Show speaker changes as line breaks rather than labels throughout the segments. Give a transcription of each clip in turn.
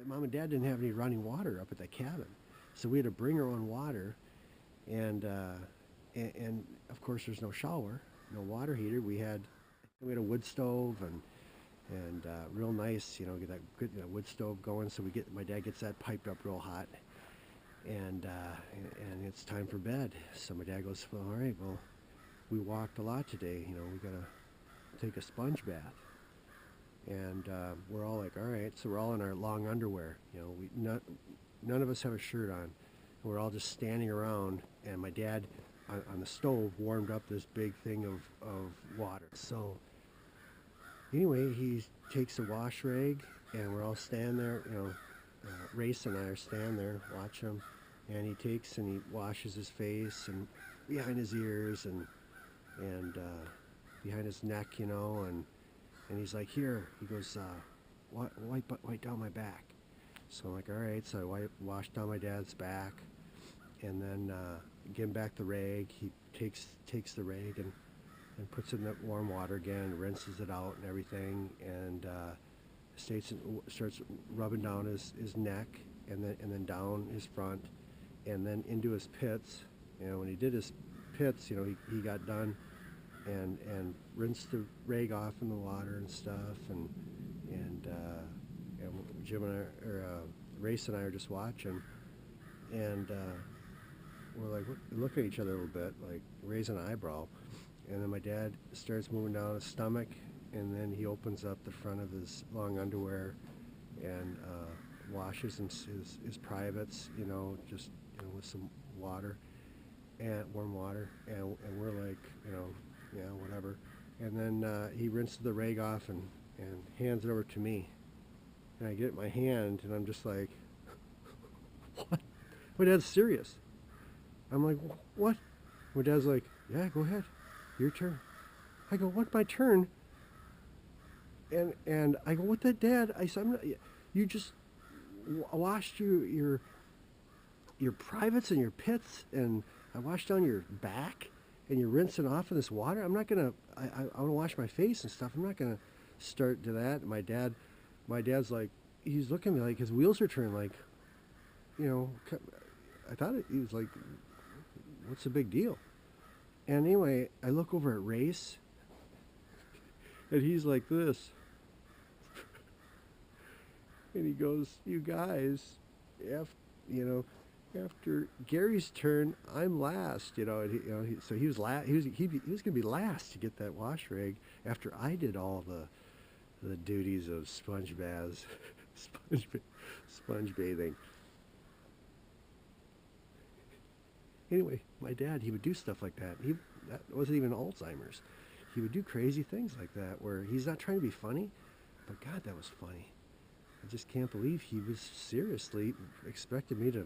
my mom and dad didn't have any running water up at the cabin, so we had to bring our own water, and and of course there's no shower, no water heater. We had a wood stove and real nice, get that good wood stove going. So my dad gets that piped up real hot, and it's time for bed. So my dad goes, well, all right, well, we walked a lot today. We gotta take a sponge bath. And we're all like, all right. So we're all in our long underwear. None of us have a shirt on. We're all just standing around, and my dad on the stove warmed up this big thing of water. So anyway, he takes a wash rag, and we're all standing there. Race and I are standing there, watch him, and he takes and he washes his face and behind his ears and behind his neck, and he's like, here. He goes, wipe down my back. So I'm like, all right. So I wash down my dad's back, and then give him back the rag. He takes the rag and puts it in that warm water again, rinses it out and everything, and starts rubbing down his neck, and then down his front, and then into his pits. When he did his pits, he got done and rinsed the rag off in the water and stuff, and Jim and I, or Race and I, are just watching, and we're like, look at each other a little bit, like raising an eyebrow, and then my dad starts moving down his stomach, and then he opens up the front of his long underwear and washes his privates, just with some water and warm water, and we're like, yeah, whatever. And then he rinses the rag off and hands it over to me. And I get it in my hand, and I'm just like, what? My dad's serious. I'm like, what? My dad's like, yeah, go ahead. Your turn. I go, what, my turn? And I go, what, that, Dad? I said, you just washed your privates and your pits, and I washed down your back, and you're rinsing off in this water. I'm not gonna. I want to wash my face and stuff. I'm not gonna start to that. My dad's like, he's looking at me like his wheels are turning. Like, I thought he was like, what's the big deal? And anyway, I look over at Race, and he's like this, and he goes, you guys, after Gary's turn, I'm last, and so he was last. He was gonna be last to get that wash rag after I did all the duties of sponge baths, sponge bathing. Anyway, my dad, he would do stuff like that. That wasn't even Alzheimer's. He would do crazy things like that where he's not trying to be funny, but God, that was funny. I just can't believe he was seriously expecting me to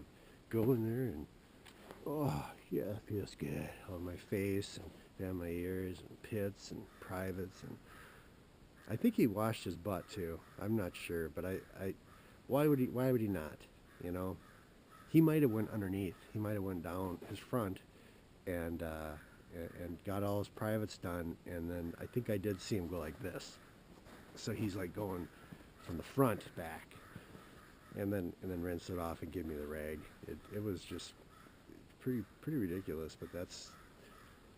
go in there and, oh, yeah, feels good on my face and down my ears and pits and privates. And I think he washed his butt too. I'm not sure, but why would he not? He might have went underneath. He might have went down his front and got all his privates done. And then I think I did see him go like this. So he's like going from the front back, and then rinse it off and give me the rag. It was just pretty ridiculous, but it's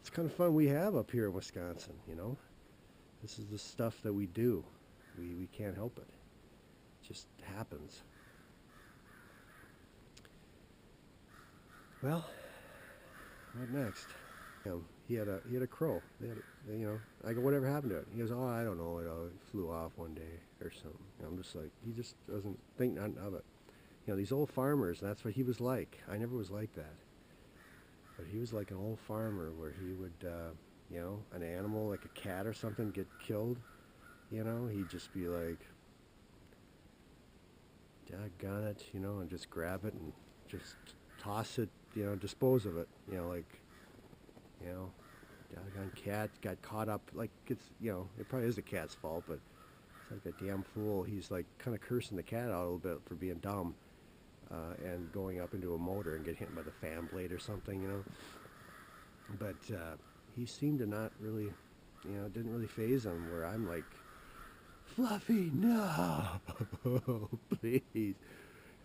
kind of fun we have up here in Wisconsin. This is the stuff that we do. We can't help it. It just happens. Well, what next? He had a crow. I go, whatever happened to it? He goes, oh, I don't know. It flew off one day or something. I'm just like, he just doesn't think nothing of it. These old farmers, that's what he was like. I never was like that. But he was like an old farmer where he would, an animal like a cat or something get killed, he'd just be like, doggone it, and just grab it and just toss it, dispose of it, doggone cat got caught up, like it probably is the cat's fault, but it's like a damn fool. He's like kind of cursing the cat out a little bit for being dumb and going up into a motor and get hit by the fan blade or something, But he seemed to not really, it didn't really faze him, where I'm like Fluffy, no, please,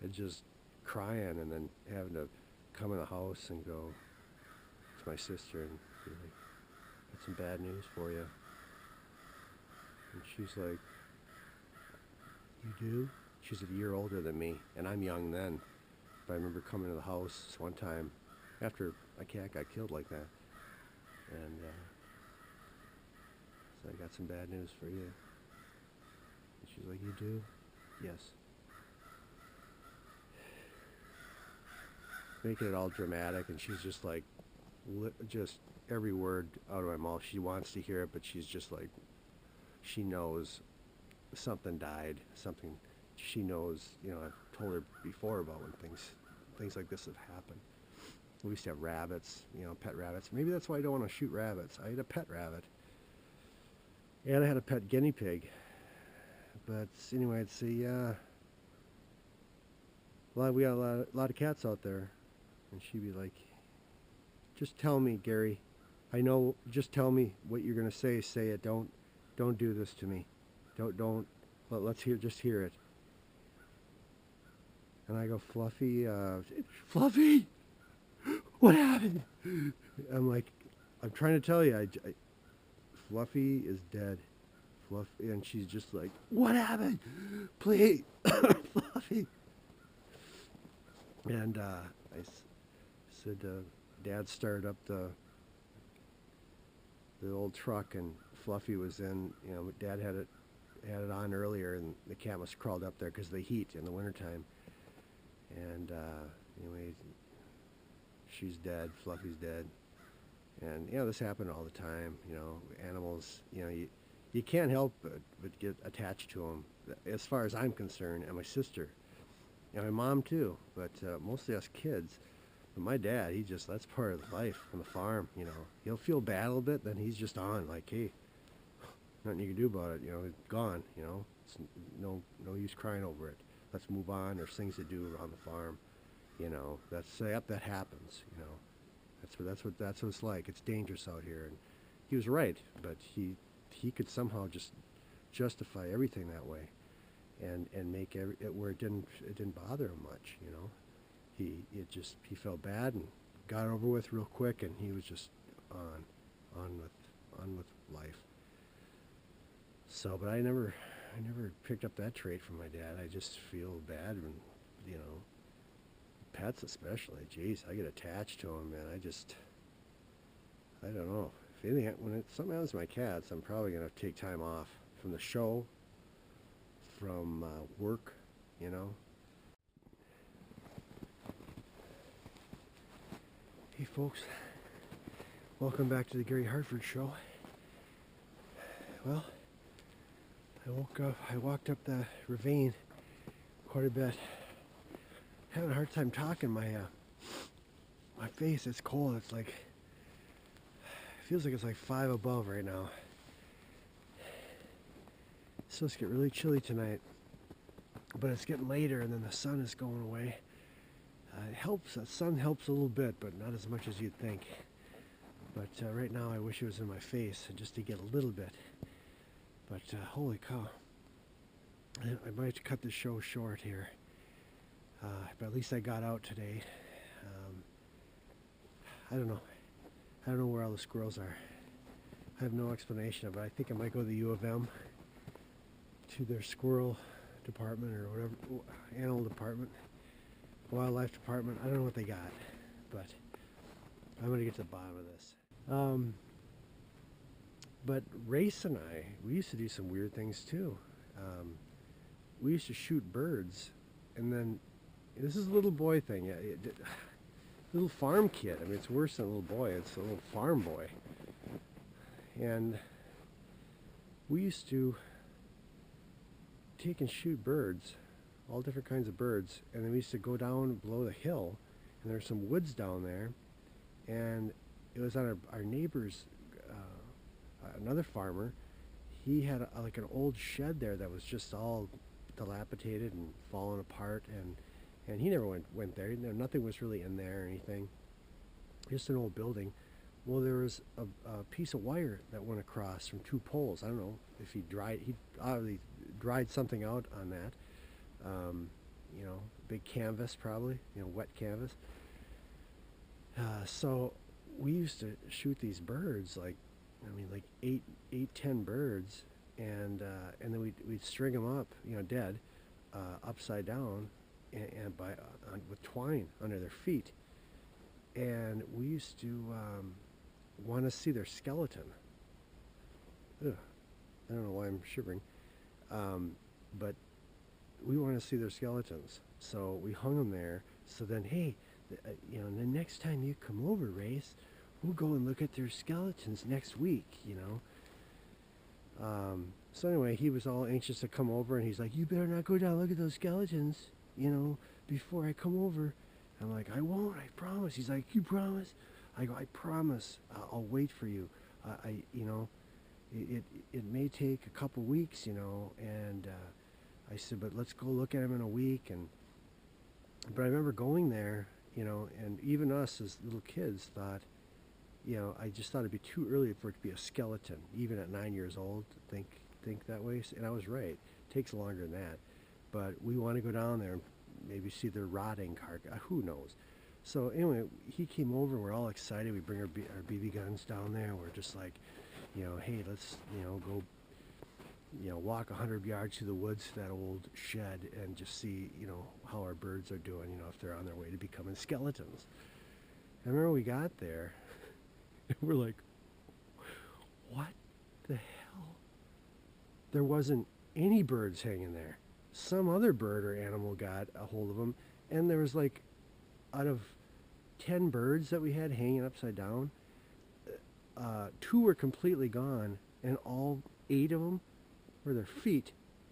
and just crying, and then having to come in the house and go to my sister and be like, got some bad news for you. And she's like, you do? She's a year older than me, and I'm young then. But I remember coming to the house one time after a cat got killed like that, and so I got some bad news for you. And she's like, you do? Yes. Making it all dramatic, and she's just like, just every word out of my mouth, she wants to hear it, but she's just like, she knows something died, something she knows, you know, I've told her before about when things like this have happened. We used to have rabbits, you know, pet rabbits. Maybe that's why I don't want to shoot rabbits. I had a pet rabbit. And I had a pet guinea pig. But anyway, it's we got a lot of cats out there. And she'd be like, just tell me, Gary. I know, just tell me what you're going to say. Say it. Don't do this to me. Let's just hear it. And I go, Fluffy, Fluffy, what happened? I'm like, I'm trying to tell you, Fluffy is dead. Fluffy, and she's just like, what happened? Please, Fluffy. And I said, Dad started up the old truck, and Fluffy was in. You know, Dad had it on earlier, and the cat must have crawled up there because of the heat in the wintertime. And anyway, she's dead. Fluffy's dead. And you know, this happened all the time. You know, animals. You know, you can't help but get attached to them. As far as I'm concerned, and my sister, and my mom too. But mostly us kids. But my dad, that's part of life on the farm. You know, he'll feel bad a little bit, then he's just on like, hey, nothing you can do about it. You know, it's gone. You know, it's no use crying over it. Let's move on. There's things to do around the farm. You know, that happens. You know, that's what it's like. It's dangerous out here, and he was right. But he could somehow just justify everything that way, and make it where it didn't bother him much. You know, he felt bad and got over with real quick, and he was just on with life. So, but I never picked up that trait from my dad. I just feel bad when, you know, pets especially. Jeez, I get attached to them, man. I don't know. If anything, when something happens to my cats, I'm probably gonna take time off from the show, from work, you know. Hey, folks. Welcome back to the Gary Hartford Show. Well, I walked up the ravine quite a bit. Having a hard time talking. My face, it's cold. It's like, feels like it's like 5 above right now. It's supposed to get really chilly tonight, but it's getting later, and then the sun is going away. It helps. The sun helps a little bit, but not as much as you'd think. But right now, I wish it was in my face, just to get a little bit. But holy cow, I might have to cut this show short here. But at least I got out today. I don't know where all the squirrels are. I have no explanation of it. I think I might go to the U of M, to their squirrel department or whatever, animal department, wildlife department. I don't know what they got, but I'm going to get to the bottom of this. But Race and I, we used to do some weird things too. We used to shoot birds, and then this is a little boy thing. Yeah, little farm kid. I mean, it's worse than a little boy. It's a little farm boy. And we used to take and shoot birds, all different kinds of birds, and then we used to go down below the hill, and there's some woods down there, and it was on our neighbor's, another farmer. He had like an old shed there that was just all dilapidated and falling apart, and he never went there. Nothing was really in there or anything, just an old building. Well, there was a piece of wire that went across from 2 poles. I don't know if he obviously dried something out on that. You know, big canvas probably, you know, wet canvas. So we used to shoot these birds, like, I mean, like 10 birds, and then we'd string them up, you know, dead, upside down, and with twine under their feet, and we used to want to see their skeleton. Ugh, I don't know why I'm shivering, but we want to see their skeletons, so we hung them there. So then, hey, you know, the next time you come over, Race, we'll go and look at their skeletons next week, you know. So anyway, he was all anxious to come over, and he's like, you better not go down, look at those skeletons, you know, before I come over. I'm like, I won't, I promise. He's like, you promise? I go, I promise, I'll wait for you. You know, it may take a couple weeks, you know, and I said, but let's go look at him in a week. But I remember going there, you know, and even us as little kids thought, you know, I just thought it'd be too early for it to be a skeleton, even at 9 years old, to think that way. And I was right. It takes longer than that. But we want to go down there and maybe see the rotting carcass. Who knows? So anyway, he came over. We're all excited. We bring our BB guns down there. We're just like, you know, hey, let's, you know, go, you know, walk 100 yards through the woods to that old shed and just see, you know, how our birds are doing, you know, if they're on their way to becoming skeletons. I remember we got there, and we're like, what the hell? There wasn't any birds hanging there. Some other bird or animal got a hold of them, and there was like, out of 10 birds that we had hanging upside down, 2 were completely gone, and all 8 of them were their feet.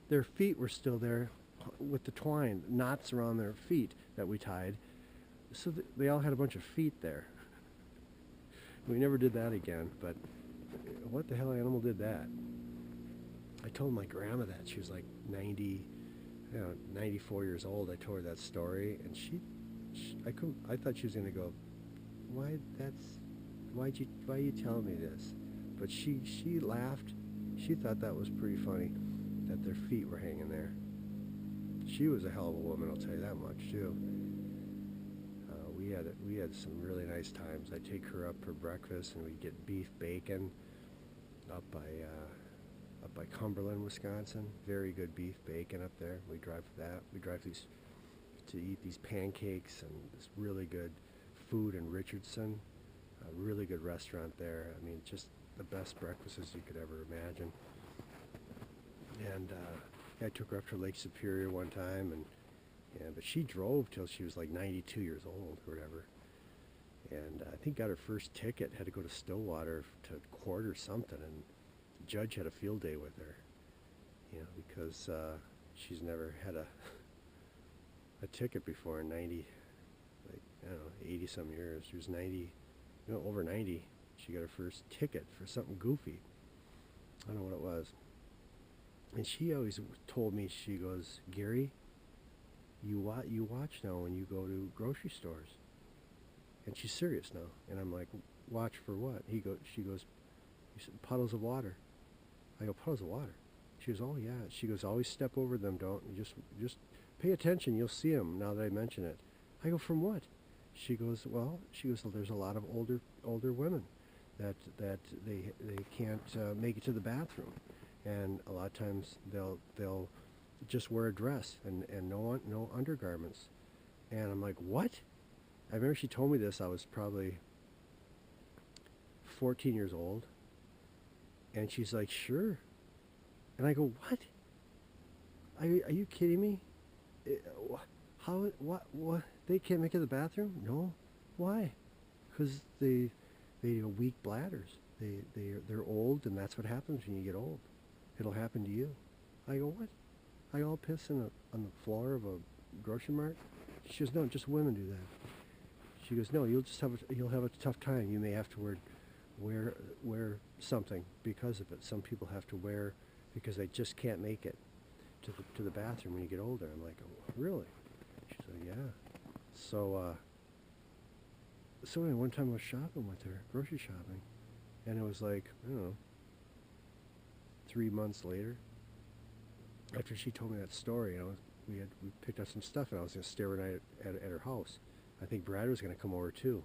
Their feet were still there with the twine, knots around their feet that we tied. So they all had a bunch of feet there. We never did that again, but what the hell animal did that? I told my grandma that. She was like 90, you know, 94 years old. I told her that story, and I thought she was going to go, why you telling me this? But she laughed. She thought that was pretty funny, that their feet were hanging there. She was a hell of a woman, I'll tell you that much, too. We had some really nice times. I'd take her up for breakfast, and we'd get beef bacon up by Cumberland, Wisconsin. Very good beef bacon up there. We drive for that. We drive to eat these pancakes and this really good food in Richardson. A really good restaurant there. I mean, just the best breakfasts you could ever imagine. And I took her up to Lake Superior one time, but she drove till she was like 92 years old or whatever. And I think got her first ticket, had to go to Stillwater to court or something, and the judge had a field day with her, you know, because she's never had a ticket before in 90, like, I don't know, 80 some years. She was 90, you know, over 90. She got her first ticket for something goofy. I don't know what it was. And she always told me, she goes, Gary, you watch now when you go to grocery stores. And she's serious now. And I'm like, watch for what? She goes, puddles of water. I go, puddles of water? She goes, oh yeah. She goes, always step over them, don't. Just pay attention, you'll see them now that I mention it. I go, from what? She goes, there's a lot of older women that they can't make it to the bathroom. And a lot of times they'll just wear a dress and no undergarments. And I'm like, what? I remember she told me this. I was probably 14 years old. And she's like, sure. And I go, what? Are you kidding me? How? What? They can't make it to the bathroom? No. Why? Because they have weak bladders. They're old, and that's what happens when you get old. It'll happen to you. I go, what? I all piss on the floor of a grocery mart? She goes, no, just women do that. She goes, no, you'll have a tough time. You may have to wear something because of it. Some people have to wear because they just can't make it to the bathroom when you get older. I'm like, oh, really? She's like, yeah. So anyway, one time I was shopping with her, grocery shopping, and it was like, I don't know, 3 months later, after she told me that story, we picked up some stuff, and I was going to stay overnight at her house. I think Brad was going to come over too.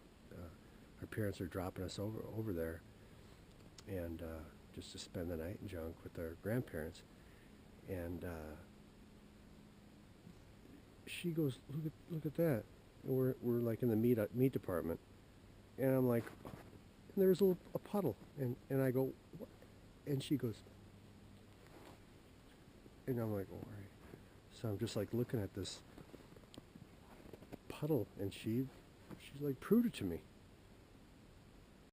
Our parents are dropping us over there, and just to spend the night in junk with our grandparents. And she goes, look at that. And we're like in the meat department, and I'm like, and there's a puddle, and I go, what? And she goes, and I'm like, all right. So I'm just like looking at this puddle, and she's like proved it to me.